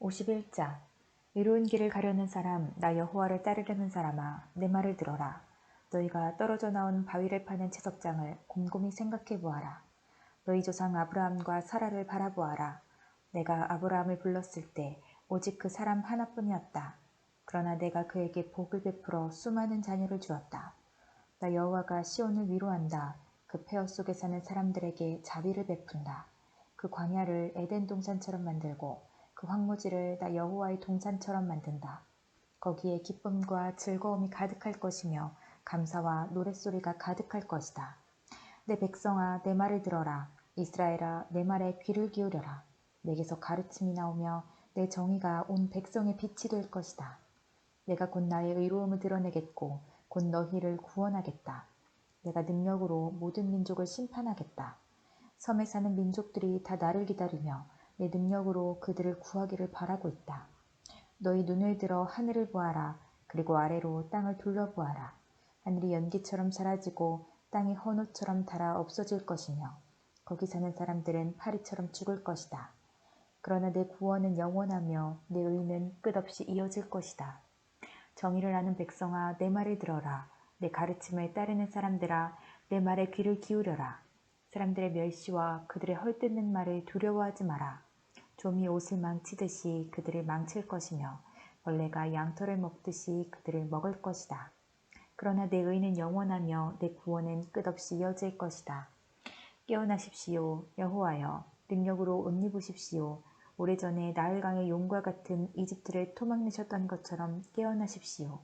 51장 이로운 길을 가려는 사람, 나 여호와를 따르려는 사람아, 내 말을 들어라. 너희가 떨어져 나온 바위를 파는 채석장을 곰곰이 생각해 보아라. 너희 조상 아브라함과 사라를 바라보아라. 내가 아브라함을 불렀을 때 오직 그 사람 하나뿐이었다. 그러나 내가 그에게 복을 베풀어 수많은 자녀를 주었다. 나 여호와가 시온을 위로한다. 그 폐허 속에 사는 사람들에게 자비를 베푼다. 그 광야를 에덴 동산처럼 만들고 그 황무지를 나 여호와의 동산처럼 만든다. 거기에 기쁨과 즐거움이 가득할 것이며 감사와 노랫소리가 가득할 것이다. 내 백성아, 내 말을 들어라. 이스라엘아, 내 말에 귀를 기울여라. 내게서 가르침이 나오며 내 정의가 온 백성의 빛이 될 것이다. 내가 곧 나의 의로움을 드러내겠고 곧 너희를 구원하겠다. 내가 능력으로 모든 민족을 심판하겠다. 섬에 사는 민족들이 다 나를 기다리며 내 능력으로 그들을 구하기를 바라고 있다. 너희 눈을 들어 하늘을 보아라. 그리고 아래로 땅을 둘러보아라. 하늘이 연기처럼 사라지고 땅이 헌옷처럼 닳아 없어질 것이며 거기 사는 사람들은 파리처럼 죽을 것이다. 그러나 내 구원은 영원하며 내 의는 끝없이 이어질 것이다. 정의를 아는 백성아, 내 말을 들어라. 내 가르침을 따르는 사람들아, 내 말에 귀를 기울여라. 사람들의 멸시와 그들의 헐뜯는 말을 두려워하지 마라. 좀이 옷을 망치듯이 그들을 망칠 것이며 벌레가 양털을 먹듯이 그들을 먹을 것이다. 그러나 내 의는 영원하며 내 구원은 끝없이 이어질 것이다. 깨어나십시오, 여호와여. 능력으로 옷 입으십시오. 오래전에 나일강의 용과 같은 이집트를 토막내셨던 것처럼 깨어나십시오.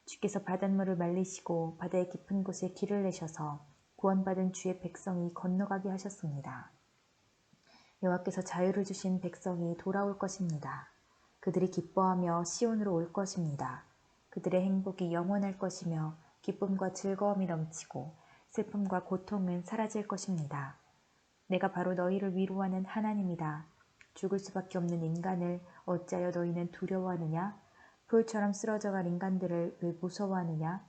주께서 바닷물을 말리시고 바다의 깊은 곳에 길을 내셔서 구원받은 주의 백성이 건너가게 하셨습니다. 여호와께서 자유를 주신 백성이 돌아올 것입니다. 그들이 기뻐하며 시온으로 올 것입니다. 그들의 행복이 영원할 것이며 기쁨과 즐거움이 넘치고 슬픔과 고통은 사라질 것입니다. 내가 바로 너희를 위로하는 하나님이다. 죽을 수밖에 없는 인간을 어찌하여 너희는 두려워하느냐? 풀처럼 쓰러져갈 인간들을 왜 무서워하느냐?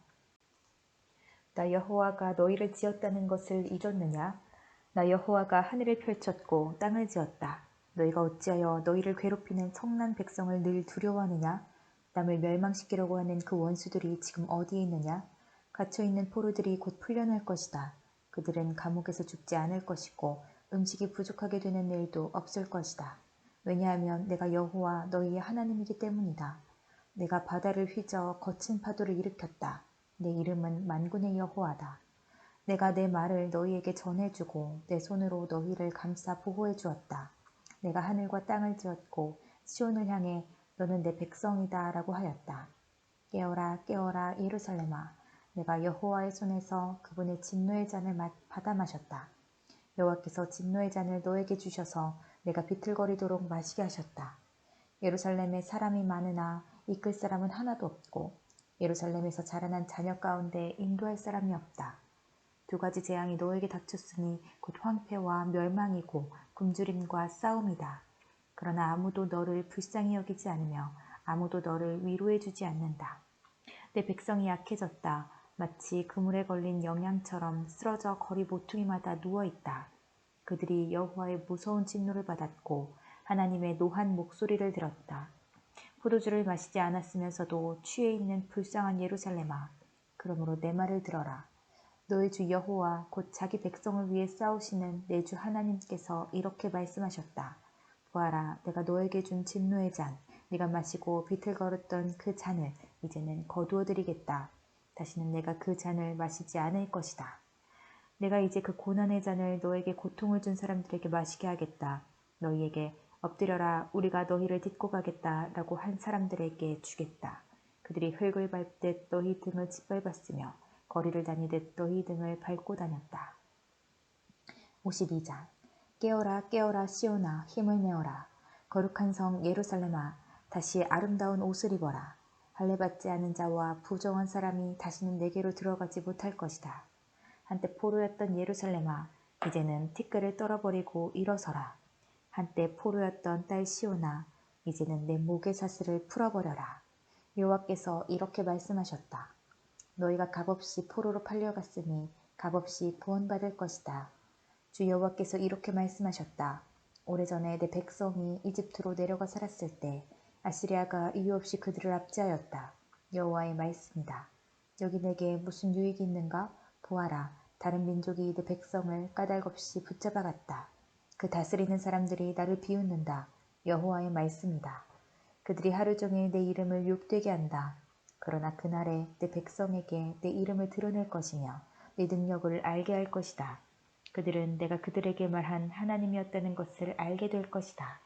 나 여호와가 너희를 지었다는 것을 잊었느냐? 나 여호와가 하늘을 펼쳤고 땅을 지었다. 너희가 어찌하여 너희를 괴롭히는 성난 백성을 늘 두려워하느냐? 남을 멸망시키려고 하는 그 원수들이 지금 어디에 있느냐? 갇혀있는 포로들이 곧 풀려날 것이다. 그들은 감옥에서 죽지 않을 것이고 음식이 부족하게 되는 일도 없을 것이다. 왜냐하면 내가 여호와 너희의 하나님이기 때문이다. 내가 바다를 휘저 거친 파도를 일으켰다. 내 이름은 만군의 여호와다. 내가 내 말을 너희에게 전해주고 내 손으로 너희를 감싸 보호해 주었다. 내가 하늘과 땅을 지었고 시온을 향해 너는 내 백성이다 라고 하였다. 깨어라 깨어라 예루살렘아. 내가 여호와의 손에서 그분의 진노의 잔을 받아 마셨다. 여호와께서 진노의 잔을 너에게 주셔서 내가 비틀거리도록 마시게 하셨다. 예루살렘에 사람이 많으나 이끌 사람은 하나도 없고 예루살렘에서 자라난 자녀 가운데 인도할 사람이 없다. 두 가지 재앙이 너에게 닥쳤으니 곧 황폐와 멸망이고 굶주림과 싸움이다. 그러나 아무도 너를 불쌍히 여기지 않으며 아무도 너를 위로해 주지 않는다. 내 백성이 약해졌다. 마치 그물에 걸린 영양처럼 쓰러져 거리 모퉁이마다 누워있다. 그들이 여호와의 무서운 진노를 받았고 하나님의 노한 목소리를 들었다. 포도주를 마시지 않았으면서도 취해 있는 불쌍한 예루살렘아. 그러므로 내 말을 들어라. 너의 주 여호와 곧 자기 백성을 위해 싸우시는 내 주 하나님께서 이렇게 말씀하셨다. 보아라, 내가 너에게 준 진노의 잔, 네가 마시고 비틀거렸던 그 잔을 이제는 거두어드리겠다. 다시는 내가 그 잔을 마시지 않을 것이다. 내가 이제 그 고난의 잔을 너에게 고통을 준 사람들에게 마시게 하겠다. 너희에게 엎드려라, 우리가 너희를 딛고 가겠다 라고 한 사람들에게 주겠다. 그들이 흙을 밟듯 너희 등을 짓밟았으며 거리를 다니듯 너희 등을 밟고 다녔다. 52장 깨어라 깨어라 시온아, 힘을 내어라. 거룩한 성 예루살렘아, 다시 아름다운 옷을 입어라. 할례받지 않은 자와 부정한 사람이 다시는 내게로 들어가지 못할 것이다. 한때 포로였던 예루살렘아, 이제는 티끌을 떨어버리고 일어서라. 한때 포로였던 딸 시온아, 이제는 내 목의 사슬을 풀어버려라. 여호와께서 이렇게 말씀하셨다. 너희가 값없이 포로로 팔려갔으니 값없이 구원받을 것이다. 주 여호와께서 이렇게 말씀하셨다. 오래전에 내 백성이 이집트로 내려가 살았을 때 아시리아가 이유 없이 그들을 압제하였다. 여호와의 말씀이다. 여기 내게 무슨 유익이 있는가? 보아라. 다른 민족이 내 백성을 까닭없이 붙잡아갔다. 그 다스리는 사람들이 나를 비웃는다. 여호와의 말씀이다. 그들이 하루 종일 내 이름을 욕되게 한다. 그러나 그날에 내 백성에게 내 이름을 드러낼 것이며 내 능력을 알게 할 것이다. 그들은 내가 그들에게 말한 하나님이었다는 것을 알게 될 것이다.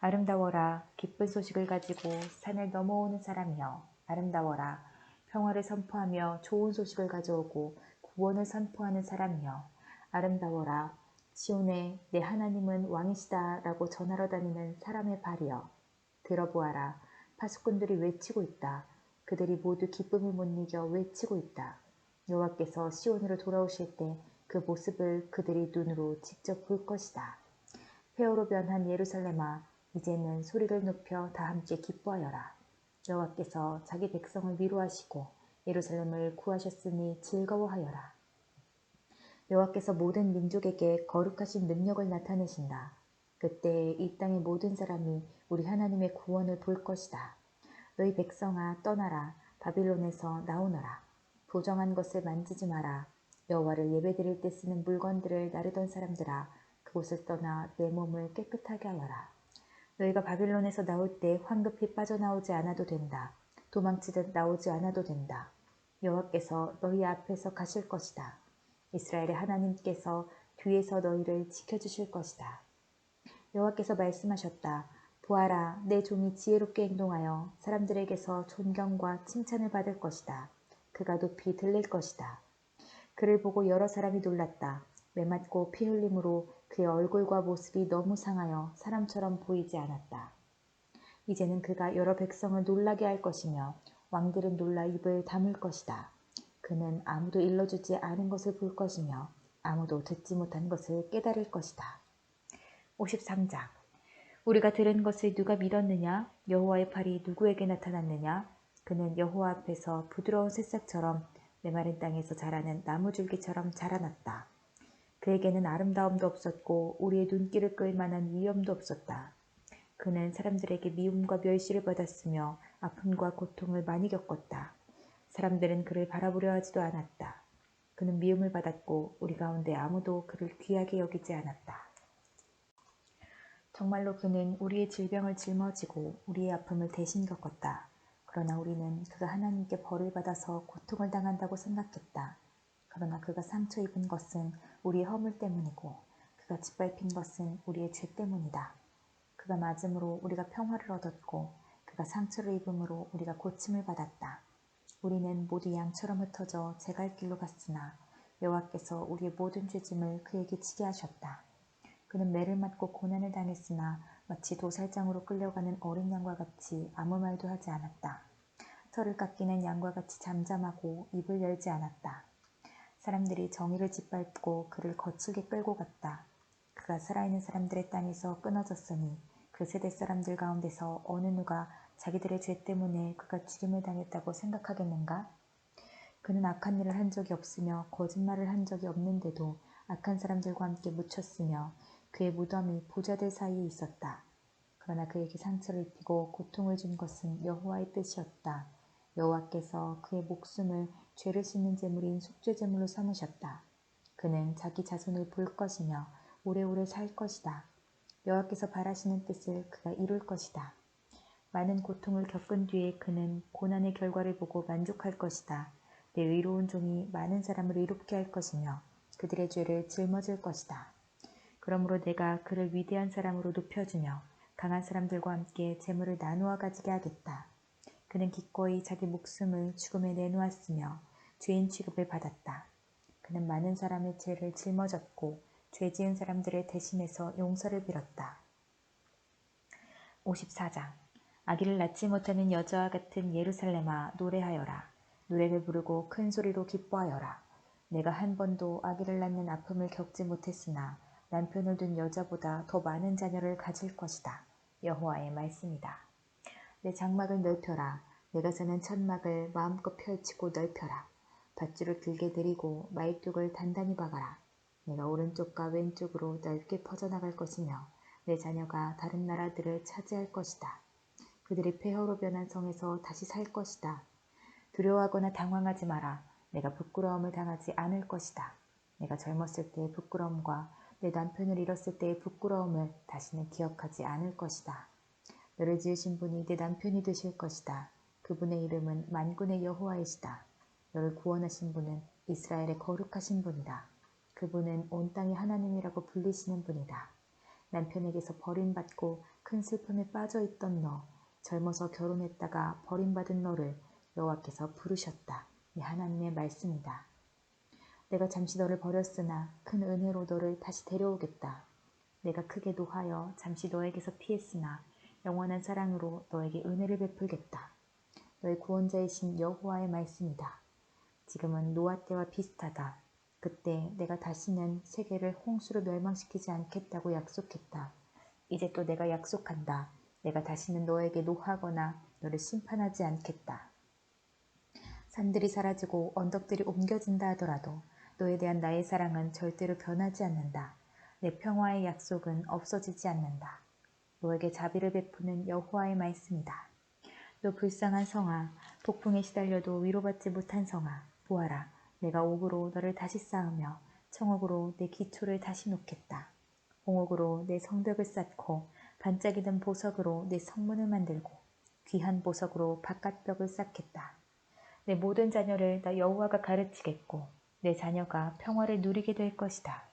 아름다워라. 기쁜 소식을 가지고 산을 넘어오는 사람이여. 아름다워라. 평화를 선포하며 좋은 소식을 가져오고 구원을 선포하는 사람이여. 아름다워라. 시온에 내 하나님은 왕이시다 라고 전하러 다니는 사람의 발이여. 들어보아라. 파수꾼들이 외치고 있다. 그들이 모두 기쁨을 못 이겨 외치고 있다. 여호와께서 시온으로 돌아오실 때 그 모습을 그들이 눈으로 직접 볼 것이다. 폐허로 변한 예루살렘아, 이제는 소리를 높여 다 함께 기뻐하여라. 여호와께서 자기 백성을 위로하시고 예루살렘을 구하셨으니 즐거워하여라. 여호와께서 모든 민족에게 거룩하신 능력을 나타내신다. 그때 이 땅의 모든 사람이 우리 하나님의 구원을 볼 것이다. 너희 백성아, 떠나라. 바빌론에서 나오너라. 부정한 것을 만지지 마라. 여호와를 예배드릴 때 쓰는 물건들을 나르던 사람들아, 그곳을 떠나 내 몸을 깨끗하게 하여라. 너희가 바빌론에서 나올 때 황급히 빠져나오지 않아도 된다. 도망치듯 나오지 않아도 된다. 여호와께서 너희 앞에서 가실 것이다. 이스라엘의 하나님께서 뒤에서 너희를 지켜주실 것이다. 여호와께서 말씀하셨다. 보아라, 내 종이 지혜롭게 행동하여 사람들에게서 존경과 칭찬을 받을 것이다. 그가 높이 들릴 것이다. 그를 보고 여러 사람이 놀랐다. 메맞고 피 흘림으로 그의 얼굴과 모습이 너무 상하여 사람처럼 보이지 않았다. 이제는 그가 여러 백성을 놀라게 할 것이며 왕들은 놀라 입을 다물 것이다. 그는 아무도 일러주지 않은 것을 볼 것이며 아무도 듣지 못한 것을 깨달을 것이다. 53장. 우리가 들은 것을 누가 믿었느냐? 여호와의 팔이 누구에게 나타났느냐? 그는 여호와 앞에서 부드러운 새싹처럼 메마른 땅에서 자라는 나무줄기처럼 자라났다. 그에게는 아름다움도 없었고 우리의 눈길을 끌 만한 위엄도 없었다. 그는 사람들에게 미움과 멸시를 받았으며 아픔과 고통을 많이 겪었다. 사람들은 그를 바라보려 하지도 않았다. 그는 미움을 받았고 우리 가운데 아무도 그를 귀하게 여기지 않았다. 정말로 그는 우리의 질병을 짊어지고 우리의 아픔을 대신 겪었다. 그러나 우리는 그가 하나님께 벌을 받아서 고통을 당한다고 생각했다. 그러나 그가 상처 입은 것은 우리의 허물 때문이고 그가 짓밟힌 것은 우리의 죄 때문이다. 그가 맞음으로 우리가 평화를 얻었고 그가 상처를 입음으로 우리가 고침을 받았다. 우리는 모두 양처럼 흩어져 제 갈 길로 갔으나 여호와께서 우리의 모든 죄짐을 그에게 지게 하셨다. 그는 매를 맞고 고난을 당했으나 마치 도살장으로 끌려가는 어린 양과 같이 아무 말도 하지 않았다. 털을 깎이는 양과 같이 잠잠하고 입을 열지 않았다. 사람들이 정의를 짓밟고 그를 거칠게 끌고 갔다. 그가 살아있는 사람들의 땅에서 끊어졌으니 그 세대 사람들 가운데서 어느 누가 자기들의 죄 때문에 그가 죽임을 당했다고 생각하겠는가? 그는 악한 일을 한 적이 없으며 거짓말을 한 적이 없는데도 악한 사람들과 함께 묻혔으며 그의 무덤이 부자들 사이에 있었다. 그러나 그에게 상처를 입히고 고통을 준 것은 여호와의 뜻이었다. 여호와께서 그의 목숨을 죄를 씻는 제물인 속죄 제물로 삼으셨다. 그는 자기 자손을 볼 것이며 오래오래 살 것이다. 여호와께서 바라시는 뜻을 그가 이룰 것이다. 많은 고통을 겪은 뒤에 그는 고난의 결과를 보고 만족할 것이다. 내 의로운 종이 많은 사람을 이롭게 할 것이며 그들의 죄를 짊어질 것이다. 그러므로 내가 그를 위대한 사람으로 높여주며 강한 사람들과 함께 재물을 나누어 가지게 하겠다. 그는 기꺼이 자기 목숨을 죽음에 내놓았으며 죄인 취급을 받았다. 그는 많은 사람의 죄를 짊어졌고 죄 지은 사람들을 대신해서 용서를 빌었다. 54장. 아기를 낳지 못하는 여자와 같은 예루살렘아, 노래하여라. 노래를 부르고 큰 소리로 기뻐하여라. 내가 한 번도 아기를 낳는 아픔을 겪지 못했으나 남편을 둔 여자보다 더 많은 자녀를 가질 것이다. 여호와의 말씀이다. 내 장막을 넓혀라. 내가 사는 천막을 마음껏 펼치고 넓혀라. 밧줄을 길게 들이고 말뚝을 단단히 박아라. 내가 오른쪽과 왼쪽으로 넓게 퍼져나갈 것이며 내 자녀가 다른 나라들을 차지할 것이다. 그들이 폐허로 변한 성에서 다시 살 것이다. 두려워하거나 당황하지 마라. 내가 부끄러움을 당하지 않을 것이다. 내가 젊었을 때의 부끄러움과 내 남편을 잃었을 때의 부끄러움을 다시는 기억하지 않을 것이다. 너를 지으신 분이 내 남편이 되실 것이다. 그분의 이름은 만군의 여호와이시다. 너를 구원하신 분은 이스라엘의 거룩하신 분이다. 그분은 온 땅의 하나님이라고 불리시는 분이다. 남편에게서 버림받고 큰 슬픔에 빠져있던 너, 젊어서 결혼했다가 버림받은 너를 여호와께서 부르셨다. 이 하나님의 말씀이다. 내가 잠시 너를 버렸으나 큰 은혜로 너를 다시 데려오겠다. 내가 크게 노하여 잠시 너에게서 피했으나 영원한 사랑으로 너에게 은혜를 베풀겠다. 너의 구원자이신 여호와의 말씀이다. 지금은 노아 때와 비슷하다. 그때 내가 다시는 세계를 홍수로 멸망시키지 않겠다고 약속했다. 이제 또 내가 약속한다. 내가 다시는 너에게 노하거나 너를 심판하지 않겠다. 산들이 사라지고 언덕들이 옮겨진다 하더라도 너에 대한 나의 사랑은 절대로 변하지 않는다. 내 평화의 약속은 없어지지 않는다. 너에게 자비를 베푸는 여호와의 말씀이다. 너 불쌍한 성아, 폭풍에 시달려도 위로받지 못한 성아, 보아라. 내가 옥으로 너를 다시 쌓으며 청옥으로 내 기초를 다시 놓겠다. 홍옥으로 내 성벽을 쌓고 반짝이던 보석으로 내 성문을 만들고 귀한 보석으로 바깥벽을 쌓겠다. 내 모든 자녀를 나 여호와가 가르치겠고 내 자녀가 평화를 누리게 될 것이다.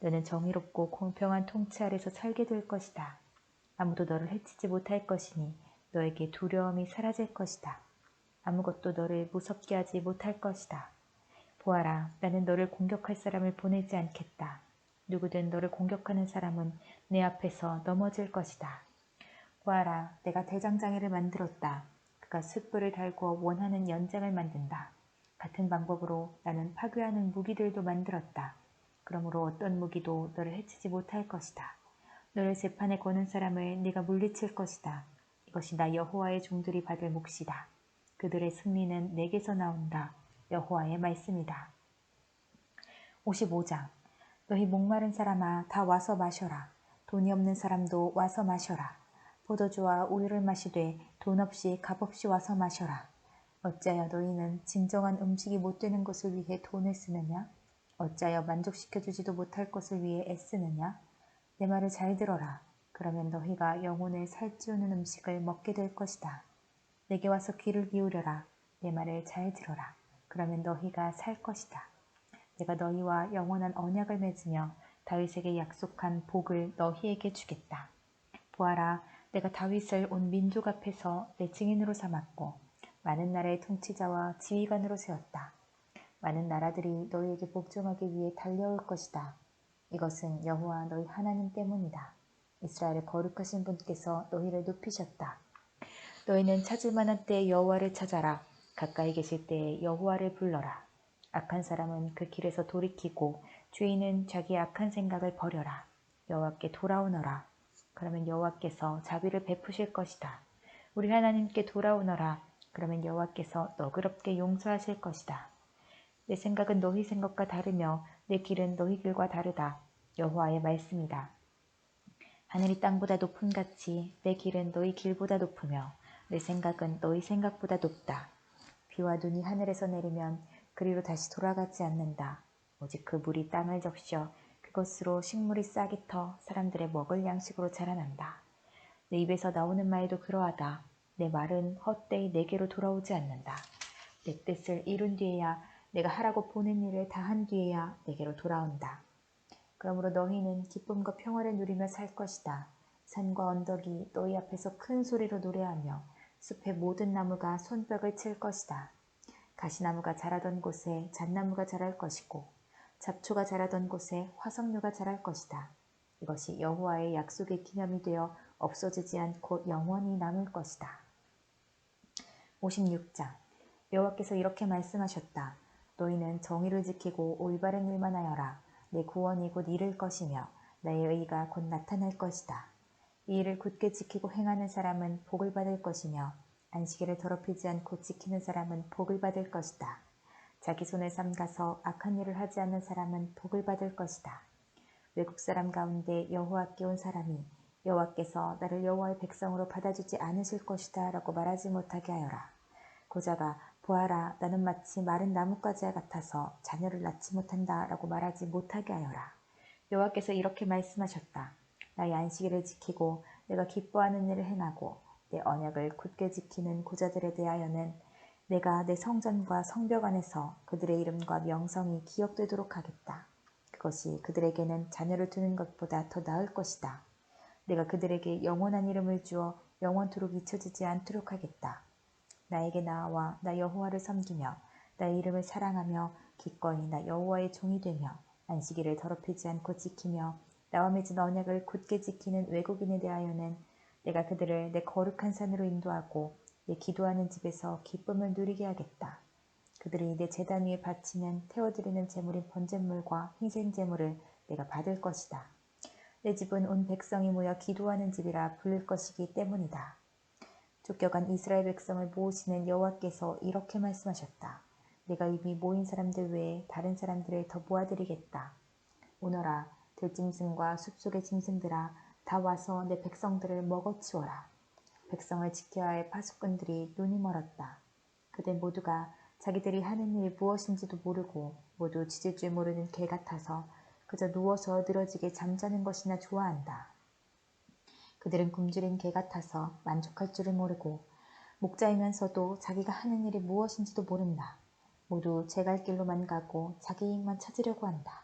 너는 정의롭고 공평한 통치 아래서 살게 될 것이다. 아무도 너를 해치지 못할 것이니 너에게 두려움이 사라질 것이다. 아무것도 너를 무섭게 하지 못할 것이다. 보아라, 나는 너를 공격할 사람을 보내지 않겠다. 누구든 너를 공격하는 사람은 내 앞에서 넘어질 것이다. 보아라, 내가 대장장이를 만들었다. 그가 숯불을 달고 원하는 연장을 만든다. 같은 방법으로 나는 파괴하는 무기들도 만들었다. 그러므로 어떤 무기도 너를 해치지 못할 것이다. 너를 재판에 거는 사람을 네가 물리칠 것이다. 이것이 나 여호와의 종들이 받을 몫이다. 그들의 승리는 내게서 나온다. 여호와의 말씀이다. 55장. 너희 목마른 사람아 다 와서 마셔라. 돈이 없는 사람도 와서 마셔라. 포도주와 우유를 마시되 돈 없이 값 없이 와서 마셔라. 어찌하여 너희는 진정한 음식이 못 되는 것을 위해 돈을 쓰느냐? 어찌하여 만족시켜주지도 못할 것을 위해 애쓰느냐? 내 말을 잘 들어라. 그러면 너희가 영혼을 살찌우는 음식을 먹게 될 것이다. 내게 와서 귀를 기울여라. 내 말을 잘 들어라. 그러면 너희가 살 것이다. 내가 너희와 영원한 언약을 맺으며 다윗에게 약속한 복을 너희에게 주겠다. 보아라, 내가 다윗을 온 민족 앞에서 내 증인으로 삼았고 많은 나라의 통치자와 지휘관으로 세웠다. 많은 나라들이 너희에게 복종하기 위해 달려올 것이다. 이것은 여호와 너희 하나님 때문이다. 이스라엘의 거룩하신 분께서 너희를 높이셨다. 너희는 찾을 만한 때에 여호와를 찾아라. 가까이 계실 때에 여호와를 불러라. 악한 사람은 그 길에서 돌이키고 죄인은 자기의 악한 생각을 버려라. 여호와께 돌아오너라. 그러면 여호와께서 자비를 베푸실 것이다. 우리 하나님께 돌아오너라. 그러면 여호와께서 너그럽게 용서하실 것이다. 내 생각은 너희 생각과 다르며 내 길은 너희 길과 다르다. 여호와의 말씀이다. 하늘이 땅보다 높음 같이 내 길은 너희 길보다 높으며 내 생각은 너희 생각보다 높다. 비와 눈이 하늘에서 내리면 그리로 다시 돌아가지 않는다. 오직 그 물이 땅을 적셔 그것으로 식물이 싹이 터 사람들의 먹을 양식으로 자라난다. 내 입에서 나오는 말도 그러하다. 내 말은 헛되이 내게로 돌아오지 않는다. 내 뜻을 이룬 뒤에야 내가 하라고 보낸 일을 다 한 뒤에야 내게로 돌아온다. 그러므로 너희는 기쁨과 평화를 누리며 살 것이다. 산과 언덕이 너희 앞에서 큰 소리로 노래하며 숲의 모든 나무가 손뼉을 칠 것이다. 가시나무가 자라던 곳에 잣나무가 자랄 것이고 잡초가 자라던 곳에 화석류가 자랄 것이다. 이것이 여호와의 약속의 기념이 되어 없어지지 않고 영원히 남을 것이다. 56장. 여호와께서 이렇게 말씀하셨다. 너희는 정의를 지키고 올바른 일만 하여라. 내 구원이 곧 이를 것이며 나의 의가 곧 나타날 것이다. 이 일을 굳게 지키고 행하는 사람은 복을 받을 것이며 안식일을 더럽히지 않고 지키는 사람은 복을 받을 것이다. 자기 손을 삼가서 악한 일을 하지 않는 사람은 복을 받을 것이다. 외국 사람 가운데 여호와께 온 사람이 여호와께서 나를 여호와의 백성으로 받아주지 않으실 것이다 라고 말하지 못하게 하여라. 고자가 보아라 나는 마치 마른 나뭇가지와 같아서 자녀를 낳지 못한다 라고 말하지 못하게 하여라. 여호와께서 이렇게 말씀하셨다. 나의 안식일을 지키고 내가 기뻐하는 일을 행하고 내 언약을 굳게 지키는 고자들에 대하여는 내가 내 성전과 성벽 안에서 그들의 이름과 명성이 기억되도록 하겠다. 그것이 그들에게는 자녀를 두는 것보다 더 나을 것이다. 내가 그들에게 영원한 이름을 주어 영원토록 잊혀지지 않도록 하겠다. 나에게 나아와 나 여호와를 섬기며 나의 이름을 사랑하며 기꺼이 나 여호와의 종이 되며 안식일을 더럽히지 않고 지키며 나와 맺은 언약을 굳게 지키는 외국인에 대하여는 내가 그들을 내 거룩한 산으로 인도하고 내 기도하는 집에서 기쁨을 누리게 하겠다. 그들이 내 제단 위에 바치는 태워드리는 제물인 번제물과 희생제물을 내가 받을 것이다. 내 집은 온 백성이 모여 기도하는 집이라 불릴 것이기 때문이다. 쫓겨간 이스라엘 백성을 모으시는 여호와께서 이렇게 말씀하셨다. 내가 이미 모인 사람들 외에 다른 사람들을 더 모아드리겠다. 오너라 들짐승과 숲속의 짐승들아 다 와서 내 백성들을 먹어치워라. 백성을 지켜야 할 파수꾼들이 눈이 멀었다. 그들 모두가 자기들이 하는 일이 무엇인지도 모르고 모두 짖을 줄 모르는 개 같아서 그저 누워서 늘어지게 잠자는 것이나 좋아한다. 그들은 굶주린 개 같아서 만족할 줄을 모르고 목자이면서도 자기가 하는 일이 무엇인지도 모른다. 모두 제 갈 길로만 가고 자기 이익만 찾으려고 한다.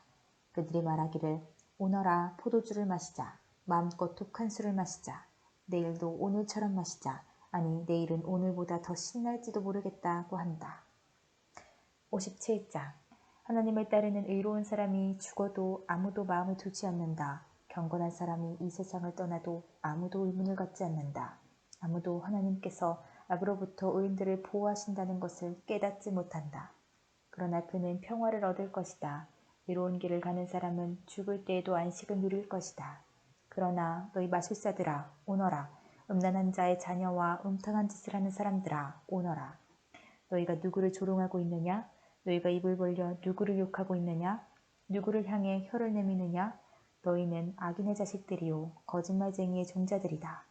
그들이 말하기를 오너라 포도주를 마시자. 마음껏 독한 술을 마시자. 내일도 오늘처럼 마시자. 아니 내일은 오늘보다 더 신날지도 모르겠다고 한다. 57장 하나님을 따르는 의로운 사람이 죽어도 아무도 마음을 두지 않는다. 경건한 사람이 이 세상을 떠나도 아무도 의문을 갖지 않는다. 아무도 하나님께서 악으로부터 의인들을 보호하신다는 것을 깨닫지 못한다. 그러나 그는 평화를 얻을 것이다. 의로운 길을 가는 사람은 죽을 때에도 안식을 누릴 것이다. 그러나 너희 마술사들아 오너라. 음란한 자의 자녀와 음탕한 짓을 하는 사람들아 오너라. 너희가 누구를 조롱하고 있느냐? 너희가 입을 벌려 누구를 욕하고 있느냐? 누구를 향해 혀를 내미느냐? 너희는 악인의 자식들이요 거짓말쟁이의 종자들이다.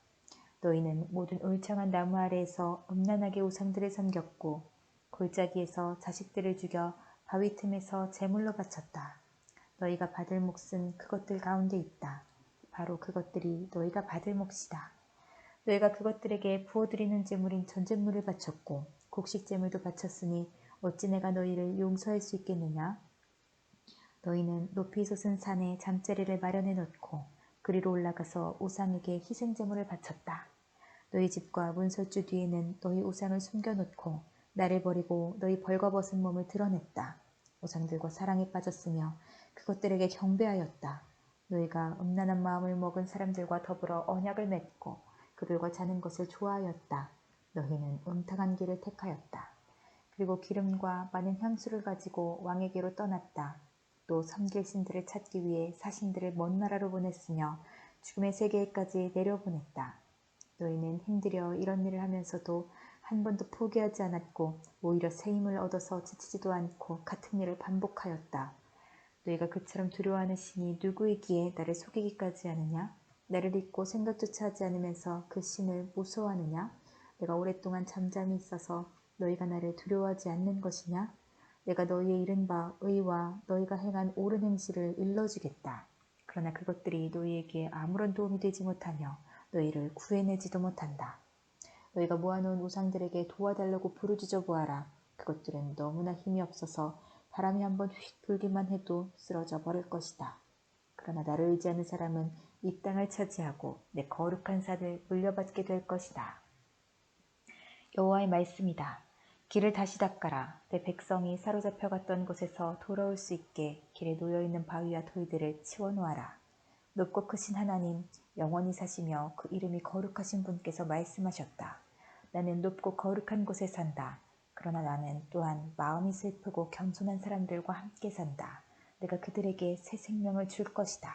너희는 모든 울창한 나무 아래에서 음란하게 우상들을 섬겼고 골짜기에서 자식들을 죽여 바위 틈에서 제물로 바쳤다. 너희가 받을 몫은 그것들 가운데 있다. 바로 그것들이 너희가 받을 몫이다. 너희가 그것들에게 부어드리는 제물인 전제물을 바쳤고 곡식제물도 바쳤으니 어찌 내가 너희를 용서할 수 있겠느냐? 너희는 높이 솟은 산에 잠자리를 마련해 놓고 그리로 올라가서 우상에게 희생제물을 바쳤다. 너희 집과 문설주 뒤에는 너희 우상을 숨겨놓고 나를 버리고 너희 벌거벗은 몸을 드러냈다. 우상들과 사랑에 빠졌으며 그것들에게 경배하였다. 너희가 음란한 마음을 먹은 사람들과 더불어 언약을 맺고 그들과 자는 것을 좋아하였다. 너희는 음탕한 길을 택하였다. 그리고 기름과 많은 향수를 가지고 왕에게로 떠났다. 또 섬길 신들을 찾기 위해 사신들을 먼 나라로 보냈으며 죽음의 세계에까지 내려보냈다. 너희는 힘들여 이런 일을 하면서도 한 번도 포기하지 않았고 오히려 새 힘을 얻어서 지치지도 않고 같은 일을 반복하였다. 너희가 그처럼 두려워하는 신이 누구이기에 나를 속이기까지 하느냐? 나를 잊고 생각조차 하지 않으면서 그 신을 무서워하느냐? 내가 오랫동안 잠잠히 있어서 너희가 나를 두려워하지 않는 것이냐? 내가 너희의 이른 바 의와 너희가 행한 옳은 행실을 일러주겠다. 그러나 그것들이 너희에게 아무런 도움이 되지 못하며 너희를 구해내지도 못한다. 너희가 모아놓은 우상들에게 도와달라고 부르짖어 보아라. 그것들은 너무나 힘이 없어서 바람이 한번 휙 불기만 해도 쓰러져 버릴 것이다. 그러나 나를 의지하는 사람은 이 땅을 차지하고 내 거룩한 산을 물려받게 될 것이다. 여호와의 말씀이다. 길을 다시 닦아라. 내 백성이 사로잡혀갔던 곳에서 돌아올 수 있게 길에 놓여있는 바위와 돌들을 치워놓아라. 높고 크신 하나님, 영원히 사시며 그 이름이 거룩하신 분께서 말씀하셨다. 나는 높고 거룩한 곳에 산다. 그러나 나는 또한 마음이 슬프고 겸손한 사람들과 함께 산다. 내가 그들에게 새 생명을 줄 것이다.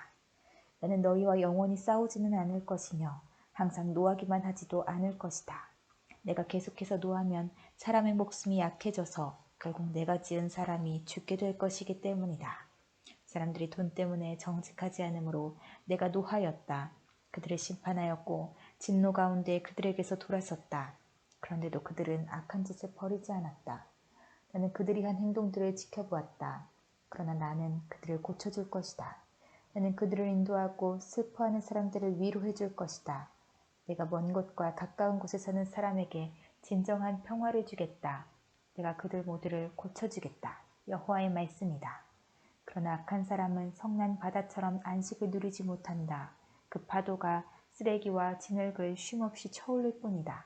나는 너희와 영원히 싸우지는 않을 것이며 항상 노하기만 하지도 않을 것이다. 내가 계속해서 노하면 사람의 목숨이 약해져서 결국 내가 지은 사람이 죽게 될 것이기 때문이다. 사람들이 돈 때문에 정직하지 않으므로 내가 노하였다. 그들을 심판하였고 진노 가운데 그들에게서 돌아섰다. 그런데도 그들은 악한 짓을 버리지 않았다. 나는 그들이 한 행동들을 지켜보았다. 그러나 나는 그들을 고쳐줄 것이다. 나는 그들을 인도하고 슬퍼하는 사람들을 위로해 줄 것이다. 내가 먼 곳과 가까운 곳에 사는 사람에게 진정한 평화를 주겠다. 내가 그들 모두를 고쳐주겠다. 여호와의 말씀이다. 그러나 악한 사람은 성난 바다처럼 안식을 누리지 못한다. 그 파도가 쓰레기와 진흙을 쉼없이 쳐올릴 뿐이다.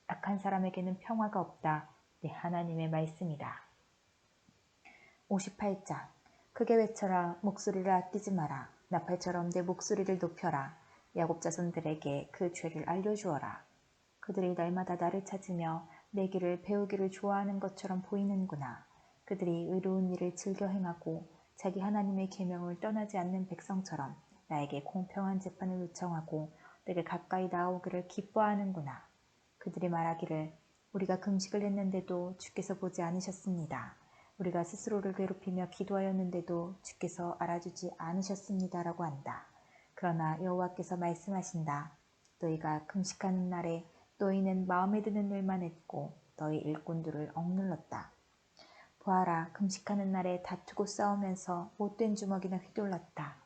악한 사람에게는 평화가 없다. 내 하나님의 말씀이다. 58장. 크게 외쳐라. 목소리를 아끼지 마라. 나팔처럼 내 목소리를 높여라. 야곱 자손들에게 그 죄를 알려주어라. 그들이 날마다 나를 찾으며 내 길을 배우기를 좋아하는 것처럼 보이는구나. 그들이 의로운 일을 즐겨 행하고 자기 하나님의 계명을 떠나지 않는 백성처럼 나에게 공평한 재판을 요청하고 내게 가까이 나오기를 기뻐하는구나. 그들이 말하기를 우리가 금식을 했는데도 주께서 보지 않으셨습니다. 우리가 스스로를 괴롭히며 기도하였는데도 주께서 알아주지 않으셨습니다라고 한다. 그러나 여호와께서 말씀하신다. 너희가 금식하는 날에 너희는 마음에 드는 일만 했고 너희 일꾼들을 억눌렀다. 보아라, 금식하는 날에 다투고 싸우면서 못된 주먹이나 휘둘렀다.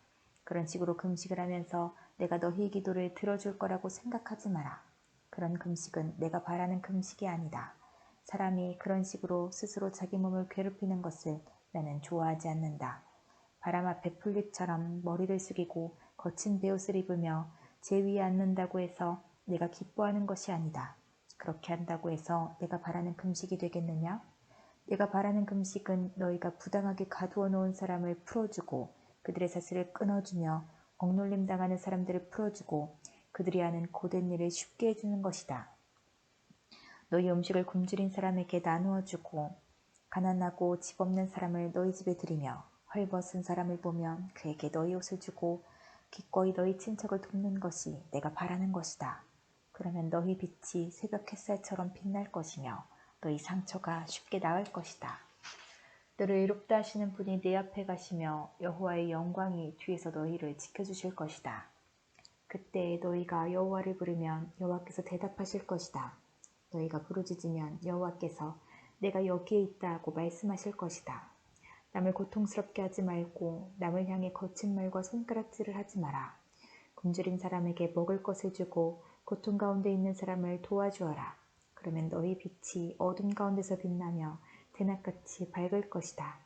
그런 식으로 금식을 하면서 내가 너희 기도를 들어줄 거라고 생각하지 마라. 그런 금식은 내가 바라는 금식이 아니다. 사람이 그런 식으로 스스로 자기 몸을 괴롭히는 것을 나는 좋아하지 않는다. 바람 앞에 풀잎처럼 머리를 숙이고 거친 베옷을 입으며 제 위에 앉는다고 해서 내가 기뻐하는 것이 아니다. 그렇게 한다고 해서 내가 바라는 금식이 되겠느냐? 내가 바라는 금식은 너희가 부당하게 가두어 놓은 사람을 풀어주고 그들의 사슬을 끊어주며 억눌림 당하는 사람들을 풀어주고 그들이 하는 고된 일을 쉽게 해주는 것이다. 너희 음식을 굶주린 사람에게 나누어 주고 가난하고 집 없는 사람을 너희 집에 들이며 헐벗은 사람을 보면 그에게 너희 옷을 주고 기꺼이 너희 친척을 돕는 것이 내가 바라는 것이다. 그러면 너희 빛이 새벽 햇살처럼 빛날 것이며 너희 상처가 쉽게 나을 것이다. 너를 의롭다 하시는 분이 내 앞에 가시며 여호와의 영광이 뒤에서 너희를 지켜주실 것이다. 그때 너희가 여호와를 부르면 여호와께서 대답하실 것이다. 너희가 부르짖으면 여호와께서 내가 여기에 있다 하고 말씀하실 것이다. 남을 고통스럽게 하지 말고 남을 향해 거친 말과 손가락질을 하지 마라. 굶주린 사람에게 먹을 것을 주고 고통 가운데 있는 사람을 도와주어라. 그러면 너희 빛이 어둠 가운데서 빛나며 대낮같이 밝을 것이다.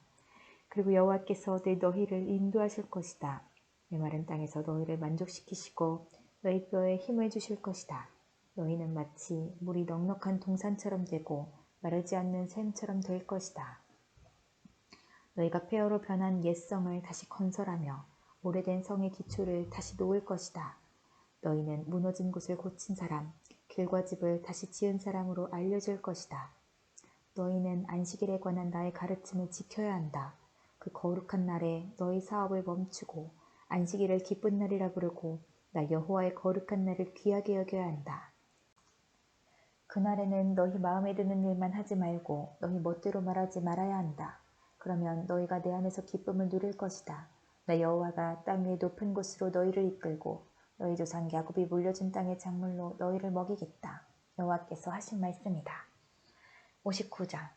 그리고 여호와께서 늘 너희를 인도하실 것이다. 메마른 땅에서 너희를 만족시키시고 너희 뼈에 힘을 주실 것이다. 너희는 마치 물이 넉넉한 동산처럼 되고 마르지 않는 샘처럼 될 것이다. 너희가 폐허로 변한 옛 성을 다시 건설하며 오래된 성의 기초를 다시 놓을 것이다. 너희는 무너진 곳을 고친 사람, 길과 집을 다시 지은 사람으로 알려질 것이다. 너희는 안식일에 관한 나의 가르침을 지켜야 한다. 그 거룩한 날에 너희 사업을 멈추고 안식일을 기쁜 날이라 부르고 나 여호와의 거룩한 날을 귀하게 여겨야 한다. 그날에는 너희 마음에 드는 일만 하지 말고 너희 멋대로 말하지 말아야 한다. 그러면 너희가 내 안에서 기쁨을 누릴 것이다. 나 여호와가 땅 위의 높은 곳으로 너희를 이끌고 너희 조상 야곱이 물려준 땅의 작물로 너희를 먹이겠다. 여호와께서 하신 말씀이다. 59장.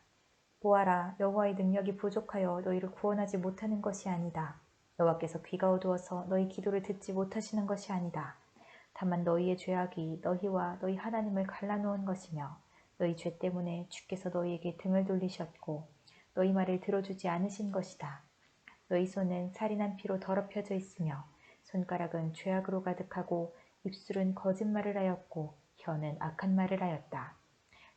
보아라, 여호와의 능력이 부족하여 너희를 구원하지 못하는 것이 아니다. 여호와께서 귀가 어두워서 너희 기도를 듣지 못하시는 것이 아니다. 다만 너희의 죄악이 너희와 너희 하나님을 갈라놓은 것이며 너희 죄 때문에 주께서 너희에게 등을 돌리셨고 너희 말을 들어주지 않으신 것이다. 너희 손은 살인한 피로 더럽혀져 있으며 손가락은 죄악으로 가득하고 입술은 거짓말을 하였고 혀는 악한 말을 하였다.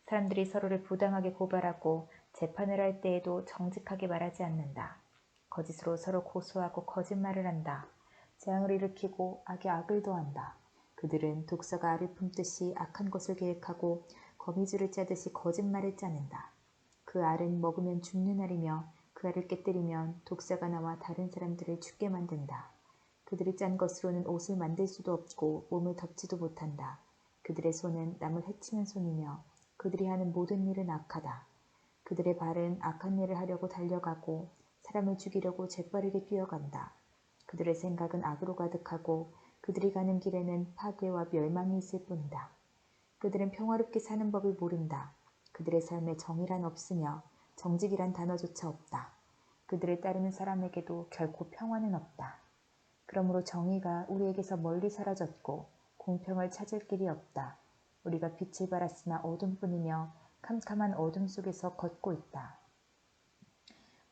사람들이 서로를 부당하게 고발하고 재판을 할 때에도 정직하게 말하지 않는다. 거짓으로 서로 고소하고 거짓말을 한다. 재앙을 일으키고 악에 악을 더한다. 그들은 독사가 알을 품듯이 악한 것을 계획하고 거미줄을 짜듯이 거짓말을 짜낸다. 그 알은 먹으면 죽는 알이며 그 알을 깨뜨리면 독사가 나와 다른 사람들을 죽게 만든다. 그들이 짠 것으로는 옷을 만들 수도 없고 몸을 덮지도 못한다. 그들의 손은 남을 해치는 손이며 그들이 하는 모든 일은 악하다. 그들의 발은 악한 일을 하려고 달려가고 사람을 죽이려고 재빠르게 뛰어간다. 그들의 생각은 악으로 가득하고 그들이 가는 길에는 파괴와 멸망이 있을 뿐이다. 그들은 평화롭게 사는 법을 모른다. 그들의 삶에 정의란 없으며 정직이란 단어조차 없다. 그들을 따르는 사람에게도 결코 평화는 없다. 그러므로 정의가 우리에게서 멀리 사라졌고 공평을 찾을 길이 없다. 우리가 빛을 발았으나 어둠뿐이며 캄캄한 어둠 속에서 걷고 있다.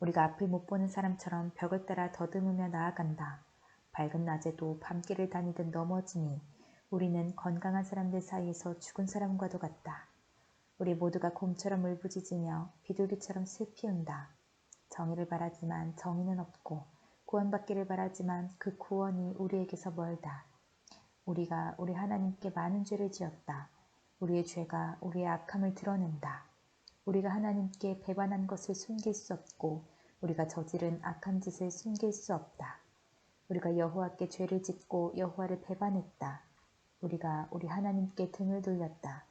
우리가 앞을 못 보는 사람처럼 벽을 따라 더듬으며 나아간다. 밝은 낮에도 밤길을 다니듯 넘어지니 우리는 건강한 사람들 사이에서 죽은 사람과도 같다. 우리 모두가 곰처럼 울부짖으며 비둘기처럼 슬피 운다. 정의를 바라지만 정의는 없고 구원받기를 바라지만 그 구원이 우리에게서 멀다. 우리가 우리 하나님께 많은 죄를 지었다. 우리의 죄가 우리의 악함을 드러낸다. 우리가 하나님께 배반한 것을 숨길 수 없고 우리가 저지른 악한 짓을 숨길 수 없다. 우리가 여호와께 죄를 짓고 여호와를 배반했다. 우리가 우리 하나님께 등을 돌렸다.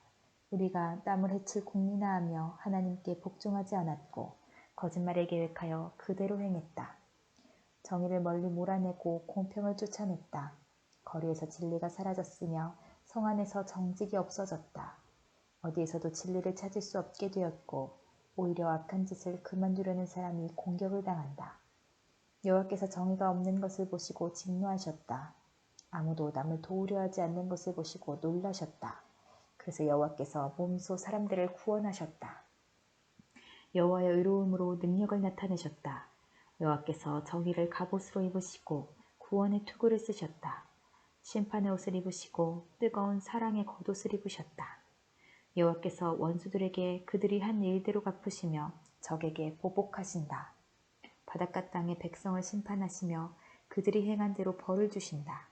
우리가 땀을 헤칠 공리나 하며 하나님께 복종하지 않았고 거짓말을 계획하여 그대로 행했다. 정의를 멀리 몰아내고 공평을 쫓아냈다. 거리에서 진리가 사라졌으며 성 안에서 정직이 없어졌다. 어디에서도 진리를 찾을 수 없게 되었고 오히려 악한 짓을 그만두려는 사람이 공격을 당한다. 여호와께서 정의가 없는 것을 보시고 진노하셨다. 아무도 남을 도우려 하지 않는 것을 보시고 놀라셨다. 그래서 여호와께서 몸소 사람들을 구원하셨다. 여호와의 의로움으로 능력을 나타내셨다. 여호와께서 정의를 갑옷으로 입으시고 구원의 투구를 쓰셨다. 심판의 옷을 입으시고 뜨거운 사랑의 겉옷을 입으셨다. 여호와께서 원수들에게 그들이 한 일대로 갚으시며 적에게 보복하신다. 바닷가 땅의 백성을 심판하시며 그들이 행한 대로 벌을 주신다.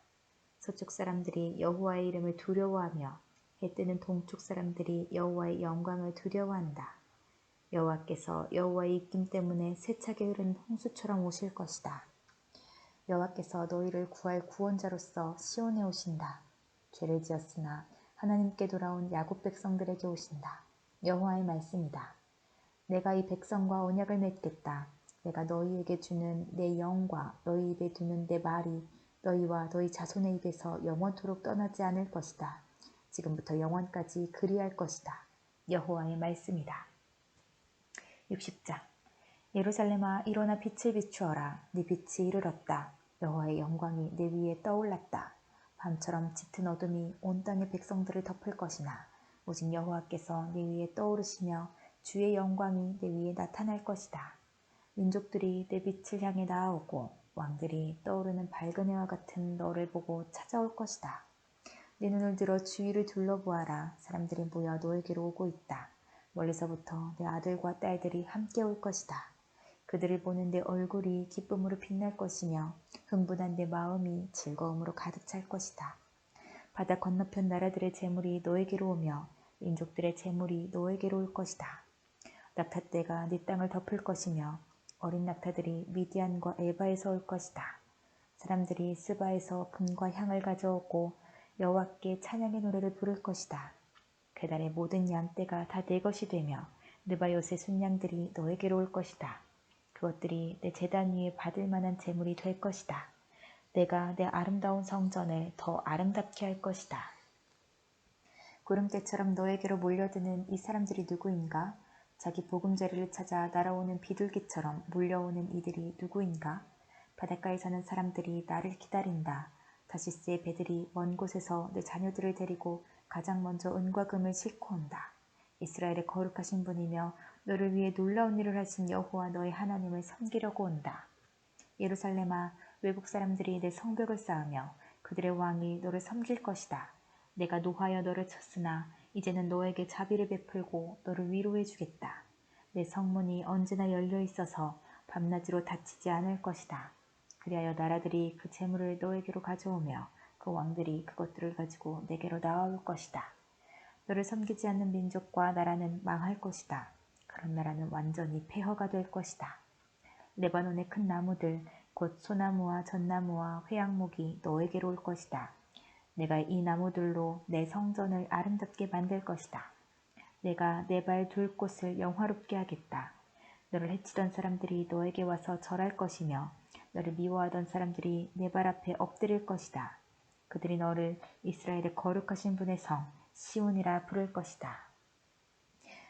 서쪽 사람들이 여호와의 이름을 두려워하며 해 뜨는 동쪽 사람들이 여호와의 영광을 두려워한다. 여호와께서 여호와의 입김 때문에 세차게 흐른 홍수처럼 오실 것이다. 여호와께서 너희를 구할 구원자로서 시온에 오신다. 죄를 지었으나 하나님께 돌아온 야곱 백성들에게 오신다. 여호와의 말씀이다. 내가 이 백성과 언약을 맺겠다. 내가 너희에게 주는 내 영과 너희 입에 두는 내 말이 너희와 너희 자손의 입에서 영원토록 떠나지 않을 것이다. 지금부터 영원까지 그리할 것이다. 여호와의 말씀이다. 60장 예루살렘아 일어나 빛을 비추어라. 네 빛이 이르렀다. 여호와의 영광이 내 위에 떠올랐다. 밤처럼 짙은 어둠이 온 땅의 백성들을 덮을 것이나 오직 여호와께서 네 위에 떠오르시며 주의 영광이 내 위에 나타날 것이다. 민족들이 내 빛을 향해 나아오고 왕들이 떠오르는 밝은 해와 같은 너를 보고 찾아올 것이다. 네 눈을 들어 주위를 둘러보아라. 사람들이 모여 너에게로 오고 있다. 멀리서부터 내 아들과 딸들이 함께 올 것이다. 그들을 보는 내 얼굴이 기쁨으로 빛날 것이며 흥분한 내 마음이 즐거움으로 가득 찰 것이다. 바다 건너편 나라들의 재물이 너에게로 오며 민족들의 재물이 너에게로 올 것이다. 낙타떼가 네 땅을 덮을 것이며 어린 낙타들이 미디안과 에바에서 올 것이다. 사람들이 스바에서 금과 향을 가져오고 여호와께 찬양의 노래를 부를 것이다. 괴달의 모든 양떼가 다 내 것이 되며 느바요스의 순양들이 너에게로 올 것이다. 그것들이 내 제단 위에 받을 만한 재물이 될 것이다. 내가 내 아름다운 성전을 더 아름답게 할 것이다. 구름대처럼 너에게로 몰려드는 이 사람들이 누구인가? 자기 보금자리를 찾아 날아오는 비둘기처럼 몰려오는 이들이 누구인가? 바닷가에 사는 사람들이 나를 기다린다. 다시스의 배들이 먼 곳에서 내 자녀들을 데리고 가장 먼저 은과 금을 싣고 온다. 이스라엘의 거룩하신 분이며 너를 위해 놀라운 일을 하신 여호와 너의 하나님을 섬기려고 온다. 예루살렘아, 외국 사람들이 내 성벽을 쌓으며 그들의 왕이 너를 섬길 것이다. 내가 노하여 너를 쳤으나 이제는 너에게 자비를 베풀고 너를 위로해 주겠다. 내 성문이 언제나 열려 있어서 밤낮으로 닫히지 않을 것이다. 그리하여 나라들이 그 재물을 너에게로 가져오며 그 왕들이 그것들을 가지고 내게로 나아올 것이다. 너를 섬기지 않는 민족과 나라는 망할 것이다. 그런 나라는 완전히 폐허가 될 것이다. 레바논의 큰 나무들 곧 소나무와 전나무와 회양목이 너에게로 올 것이다. 내가 이 나무들로 내 성전을 아름답게 만들 것이다. 내가 내 발 둘 곳을 영화롭게 하겠다. 너를 해치던 사람들이 너에게 와서 절할 것이며 너를 미워하던 사람들이 내 발 앞에 엎드릴 것이다. 그들이 너를 이스라엘의 거룩하신 분의 성 시온이라 부를 것이다.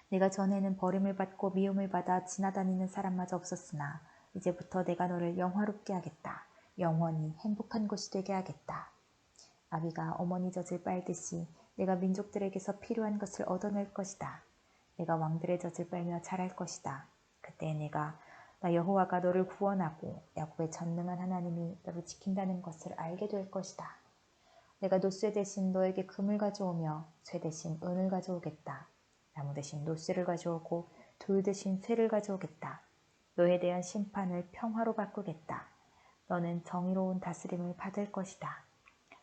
내가 전에는 버림을 받고 미움을 받아 지나다니는 사람마저 없었으나 이제부터 내가 너를 영화롭게 하겠다. 영원히 행복한 곳이 되게 하겠다. 아기가 어머니 젖을 빨듯이 내가 민족들에게서 필요한 것을 얻어낼 것이다. 내가 왕들의 젖을 빨며 자랄 것이다. 그때 내가 나 여호와가 너를 구원하고 야곱의 전능한 하나님이 너를 지킨다는 것을 알게 될 것이다. 내가 노쇠 대신 너에게 금을 가져오며 쇠 대신 은을 가져오겠다. 나무 대신 노쇠를 가져오고 돌 대신 쇠를 가져오겠다. 너에 대한 심판을 평화로 바꾸겠다. 너는 정의로운 다스림을 받을 것이다.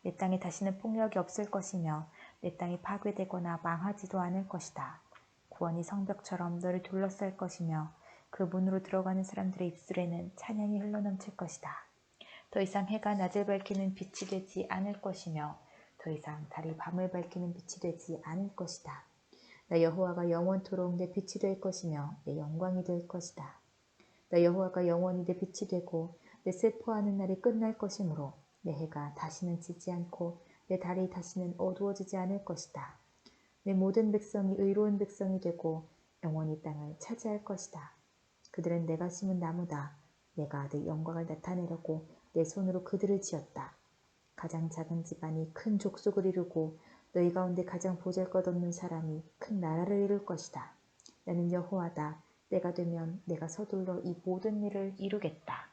내 땅에 다시는 폭력이 없을 것이며 내 땅이 파괴되거나 망하지도 않을 것이다. 구원이 성벽처럼 너를 둘러쌀 것이며 그 문으로 들어가는 사람들의 입술에는 찬양이 흘러넘칠 것이다. 더 이상 해가 낮을 밝히는 빛이 되지 않을 것이며 더 이상 달이 밤을 밝히는 빛이 되지 않을 것이다. 나 여호와가 영원토록 내 빛이 될 것이며 내 영광이 될 것이다. 나 여호와가 영원히 내 빛이 되고 내 세포하는 날이 끝날 것이므로 내 해가 다시는 지지 않고 내 달이 다시는 어두워지지 않을 것이다. 내 모든 백성이 의로운 백성이 되고 영원히 땅을 차지할 것이다. 그들은 내가 심은 나무다. 내가 내 영광을 나타내려고 내 손으로 그들을 지었다. 가장 작은 집안이 큰 족속을 이루고 너희 가운데 가장 보잘것없는 사람이 큰 나라를 이룰 것이다. 나는 여호와다. 때가 되면 내가 서둘러 이 모든 일을 이루겠다.